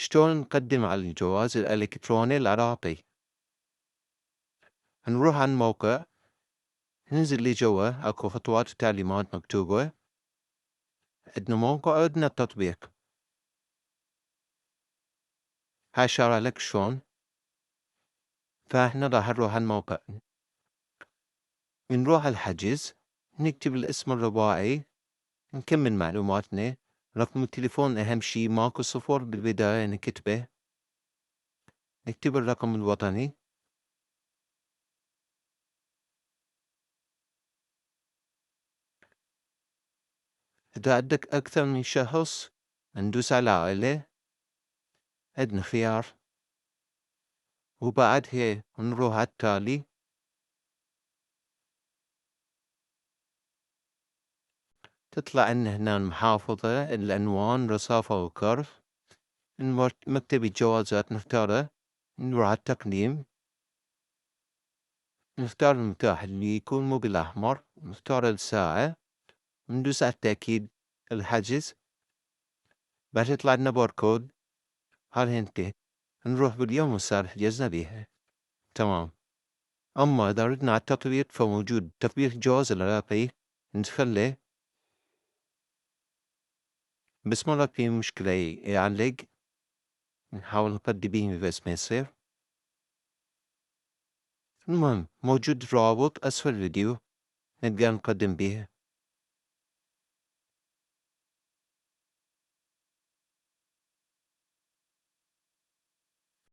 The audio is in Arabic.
شلون نقدم على الجواز الإلكتروني العراقي؟ نروح على الموقع، ننزل لجوا أكو خطوات وتعليمات مكتوبة، عندنا موقع وعندنا تطبيق. هاي شارح لك شلون، فإحنا راح نروح على الموقع، نروح على الحجز، نكتب الاسم الرباعي، نكمل معلوماتنا، رقم التليفون أهم شي ماكو صفر بالبداية نكتبه، نكتب الرقم الوطني، إذا عندك أكثر من شخص ندوس على عائلة، عندنا خيار، وبعدها نروح على التالي، تطلع عنا هنا المحافظة، العنوان، رصافة وكرف، مكتب الجوازات نختاره، نروح على التقديم، نختار المتاح اللي يكون مو بالأحمر، نختار الساعة، ندوس على التأكيد الحجز، بعد يطلع لنا باركود، هذا ينتهي، نروح باليوم والساعة حجزنا بيها، تمام. أما إذا ردنا على التطبيق فموجود تطبيق الجواز العراقي، ندخله، بس مرة في مشكلة يعلق، نحاول نقدم بيه بس ما يصير. المهم موجود رابط أسفل الفيديو، نقدر نقدم بيه.